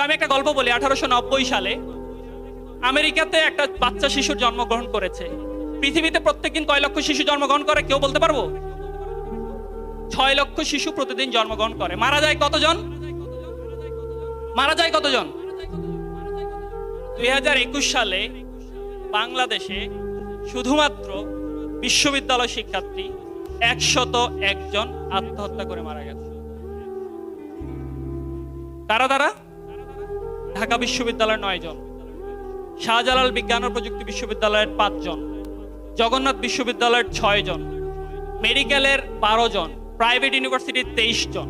আমি একটা গল্প বলি। 1890 সালে আমেরিকাতে একটা বাচ্চা শিশুর জন্মগ্রহণ করেছে। পৃথিবীতে প্রত্যেকদিন কয় লক্ষ শিশু জন্মগ্রহণ করে কেউ বলতে পারবো? 6 লক্ষ শিশু প্রতিদিন জন্মগ্রহণ করে। মারা যায় কতজন? 2021 সালে বাংলাদেশে শুধুমাত্র বিশ্ববিদ্যালয় শিক্ষার্থী 101 জন আত্মহত্যা করে মারা গেছে। তারা ঢাকা বিশ্ববিদ্যালয়ের 9 জন, শাহজালাল বিজ্ঞান ও প্রযুক্তি বিশ্ববিদ্যালয়ের 5 জন, জগন্নাথ বিশ্ববিদ্যালয়ের 6 জন, মেডিকেলের 12 জন, প্রাইভেট ইউনিভার্সিটির 23 জন।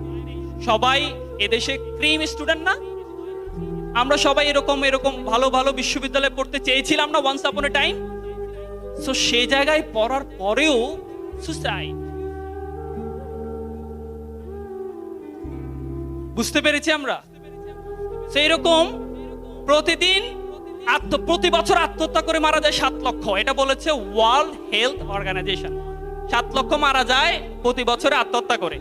সবাই এদেশে ক্রিম স্টুডেন্ট না? আমরা সবাই এরকম ভালো ভালো বিশ্ববিদ্যালয়ে পড়তে চেয়েছিলাম না ওয়ান্স আপন এ টাইম? সো সেই জায়গায় পড়ার পরেও সুসাইড। বুঝতে পেরেছি আমরা? সেই রকম প্রতি বছর আত্মহত্যা করে মারা যায় 7 লক্ষ। এটা বলেছে ওয়ার্ল্ড হেলথ অর্গানাইজেশন। 7 লক্ষ মারা যায় প্রতি বছরে আত্মহত্যা করে।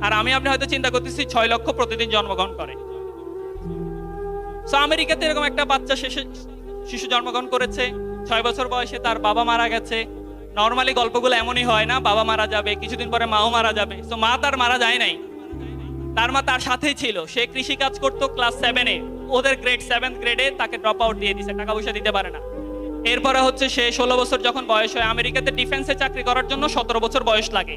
আর আপনি হয়তো চিন্তা করতেছি 6 লক্ষ প্রতিদিন জন্মগ্রহণ করে। আমেরিকাতে এরকম একটা বাচ্চা শিশু জন্মগ্রহণ করেছে, 6 বছর বয়সে তার বাবা মারা গেছে। নর্মালি গল্পগুলো এমনই হয় না, বাবা মারা যাবে, কিছুদিন পরে মাও মারা যাবে। তো মা তার মারা যায় নাই, তার মা তার সাথেই ছিল। সে কৃষি কাজ করতো ক্লাস 7-এ। ওদের গ্রেড 7th গ্রেডে তাকে ড্রপ আউট দিয়ে দিছে, টাকা পয়সা দিতে পারে না। এরপরে হচ্ছে সে 16 বছর যখন বয়স হয়, আমেরিকাতে ডিফেন্সে চাকরি করার জন্য 17 বছর বয়স লাগে।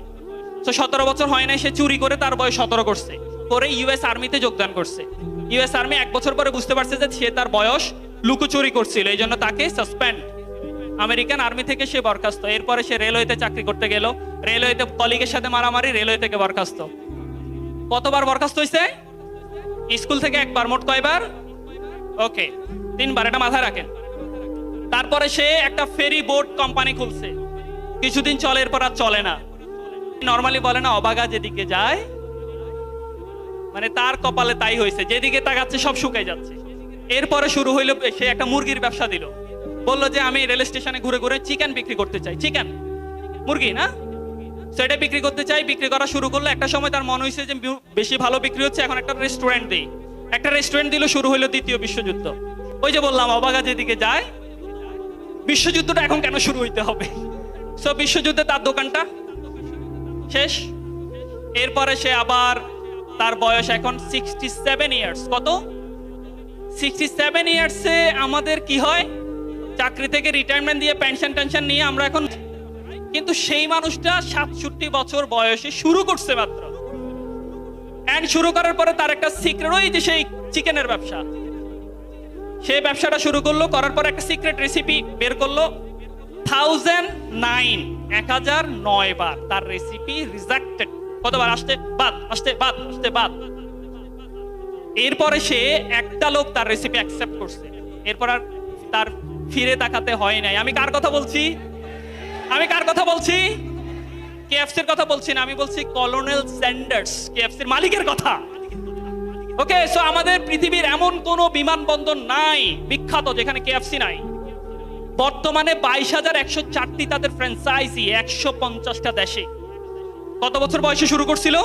তো 17 বছর হয় নাই, সে চুরি করে তার বয়স 17 করছে, করে ইউএস আর্মিতে যোগদান করছে। ইউএস আর্মি 1 বছর পরে বুঝতে পারছে যে সে তার বয়স লুকোচুরি করছিল, এই জন্য তাকে সাসপেন্ড, আমেরিকান আর্মি থেকে সে বরখাস্ত। এরপরে সে রেলওয়েতে চাকরি করতে গেল, রেলওয়েতে কলিগের সাথে মারামারি, রেলওয়ে থেকে বরখাস্ত। কতবার বরখাস্ত হয়েছে? স্কুল থেকে 1 বার। মোট কয়বার? ওকে, 3 বার। এটা মাথায় রাখেন। তারপরে সে একটা ফেরি বোট কোম্পানি খুলছে, কিছুদিন চলে, এরপর আর চলে না। নর্মালি বলে না, অবাগা যেদিকে যায়, মানে তার কপালে তাই হয়েছে, যেদিকে তাকাচ্ছে সব শুকাই যাচ্ছে। এরপরে শুরু হইলো, সে একটা মুরগির ব্যবসা দিল। বললো যে আমি রেল স্টেশনে ঘুরে ঘুরে চিকেন বিক্রি করতে চাই, চিকেন মুরগি না, সেটা বিক্রি করতে চাই। বিক্রি করা শুরু করলো। একটা সময় তার মনে হয়েছে যে বেশি ভালো বিক্রি হচ্ছে, এখন একটা রেস্টুরেন্ট দিই। একটা রেস্টুরেন্ট দিল, শুরু হইলো 2য় বিশ্বযুদ্ধ। ওই যে বললাম, অবাগা যেদিকে যায়। বিশ্বযুদ্ধটা এখন কেন শুরু হইতে হবে? সো বিশ্বযুদ্ধে তার দোকানটা শেষ। এরপরে সে আবার, তার বয়স এখন 67 ইয়ার্স। কত? 67 ইয়ার্সে আমাদের কি হয়? চাকরি থেকে রিটায়ারমেন্ট দিয়ে পেনশন টেনশন নিয়ে আমরা এখন, কিন্তু সেই মানুষটা 67 বছর বয়সে শুরু করছে মাত্র। এন্ড শুরু করার পরে তার একটা সিক্রেট, ওই যে সেই চিকেনের ব্যবসা, সেই ব্যবসাটা শুরু করলো। করার পর একটা সিক্রেট রেসিপি বের করলো। 1009 বার তার রেসিপি রিজেক্টেড। কতবার? আসতে বাদ। এরপরে সে একটা লোক তার রেসিপি অ্যাকসেপ্ট করছে। এরপর আর তার ফিরে তাকাতে হয় নাই। আমি কার কথা বলছি? কেএফসির কথা বলছি না, আমি বলছি কলোনেল স্যান্ডার্স, কেএফসির মালিকের কথা। ওকে, সো আমাদের পৃথিবীর এমন কোন বিমানবন্দর নাই বিখ্যাত যেখানে কেএফসি নাই। বর্তমানে 22,104টি তাদের ফ্র্যাঞ্চাইজি 150টা দেশে। কত বছর বয়সে শুরু করছিল?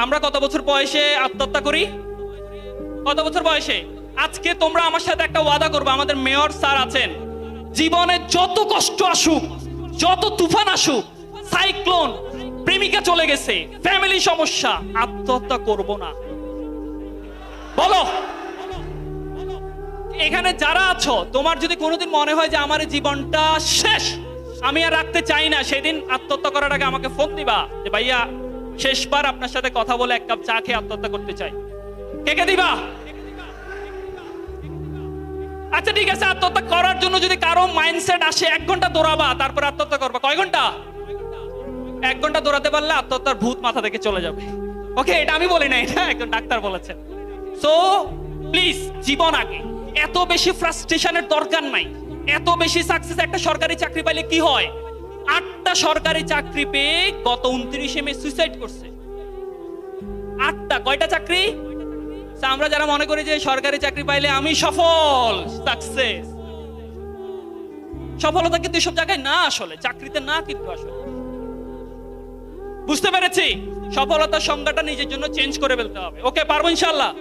আমরা কত বছর বয়সে আত্মহত্যা করি? কত বছর বয়সে? আজকে তোমরা আমার সাথে একটা ওয়াদা করবে, আমাদের মেয়র স্যার আছেন, জীবনে যত কষ্ট আসুক, যত তুফান আসুক, সাইক্লোন, প্রেমিকা চলে গেছে, ফ্যামিলি সমস্যা, আত্মহত্যা করব না। বলো, এখানে যারা আছো, তোমার যদি কোনোদিন মনে হয় যে আমার জীবনটা শেষ, আমি আর রাখতে চাই না, সেদিন আত্মহত্যা করার আগে আমাকে ফোন দিবা যে ভাইয়া শেষবার আপনার সাথে কথা বলে 1 কাপ চা খেয়ে আত্মহত্যা করতে চাই। কে দিবা? আচ্ছা ঠিক আছে, আত্মহত্যা করার জন্য যদি কারো মাইন্ডসেট আসে 1 ঘন্টা দৌড়াবা, তারপর আত্মহত্যা করবা। কয় ঘন্টা? 1 ঘন্টা দৌড়াতে পারলে আত্মহত্যার ভূত মাথা থেকে চলে যাবে। ওকে, এটা আমি বলি না, এটা একজন ডাক্তার বলেছেন। সো প্লিজ, জীবন আগে। এত বেশি ফ্রাস্ট্রেশনের দরকার নাই। এত বেশি সাকসেস। একটা সরকারি চাকরি পাইলে কি হয়? 8টা সরকারি চাকরি পেয়ে গত 29 মে সুইসাইড করছে। 8টা। কয়টা চাকরি? আমরা যারা মনে করি যে সরকারি চাকরি পাইলে আমি সফল, সাকসেস, সফলতা কিন্তু এসব জায়গায় না, আসলে চাকরিতে না, কিন্তু আসলে বুঝতে পেরেছি। সফলতার সংজ্ঞাটা নিজের জন্য চেঞ্জ করে ফেলতে হবে। ওকে, পারবো ইনশাআল্লাহ।